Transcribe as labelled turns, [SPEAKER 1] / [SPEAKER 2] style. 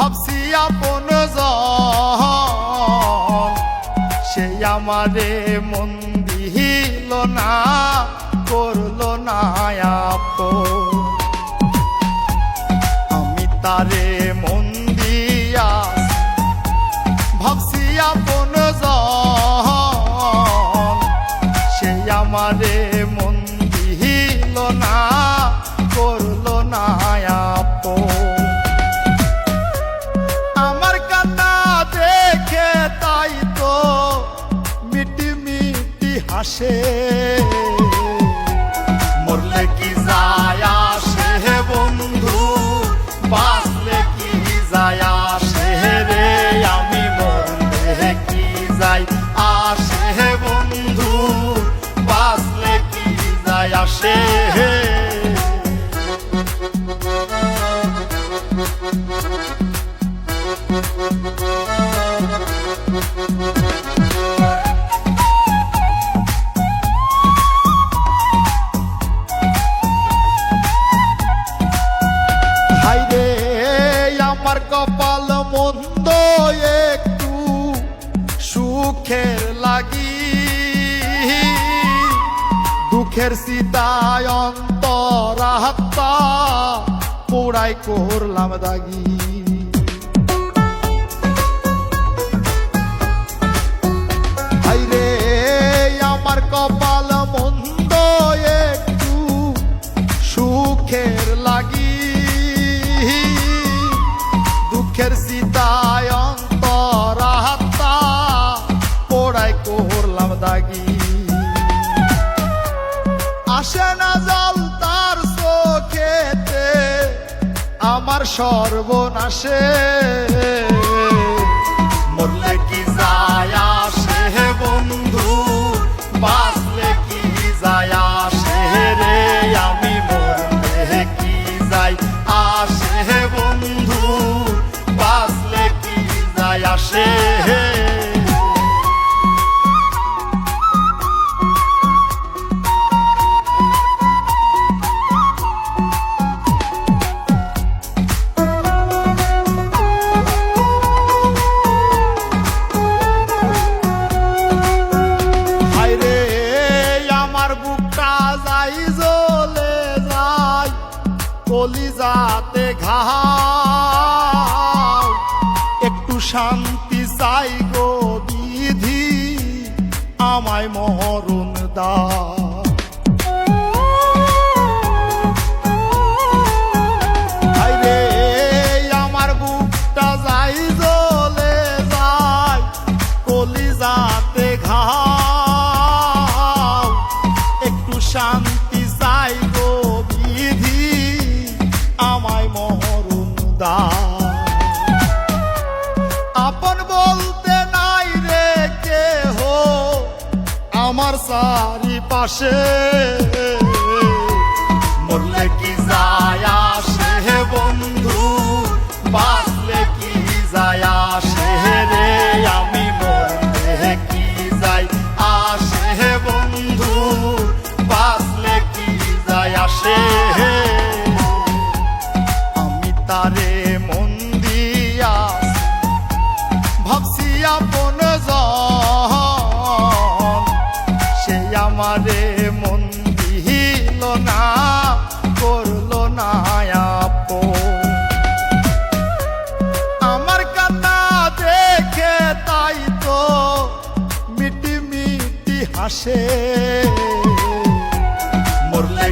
[SPEAKER 1] ভাবছি আপন জন, সে আমারে মন দিল না, করলো না আপন। আমি তারে মন দিয়া ভাবছি আপন জন, সে আমারে মন দিল না, করলো না আপন। আমার কান্না দেখে তাই তো মিটি মিটি হাসে, মরলে কি যায় আসে বন্ধু, বাঁচলে কি যায় আসে রে, আমি মরলে কি যায় আসে বন্ধু, বাঁচলে কি যায় আসে। হায়রে আমার কপাল মন্দ, একটু সুখের লাগি, দুঃখের সীতায় অন্তরাত্মা পোড়াই করলাম দাগি। হায়রে আমার কপাল মন্দ, একটু সুখের লাগি, দুঃখের সীতায় অন্তরাত্মা পোড়াই করলাম দাগি। আসে না জল তার চোখেতে আমার সর্বনাশে, মরলে কি যায় আসে বন্ধু, বাঁচলে কি যায় আসে রে, আমি মরলে কি যায় আসে বন্ধু, বাঁচলে কি যায় আসে। কলিজাতে ঘাও, একটু শান্তি চাই গো বিধি, আমায় মরণ দাও। হায়রে আমার বুকটা যাই জ্বলে যায়, কলিজাতে ঘাও, একটু শান্তি চাই গো বিধি, আমায় মরণ দাও। আপন বলতে নাই রে কেহ আমার চারিপাশে, মরলে কি যায় আসে বন্ধু, বাঁচলে কি যায় আসে রে, আমি মরলে কি যায় আসে বন্ধু, বাঁচলে কি যায় আসে। তারে মন দিয়া ভাবছি আপন জন, সে আমারে মন দিল না, করলো না আপন। আমার কান্না দেখে তাই তো মিটি মিটি হাসে, মরলে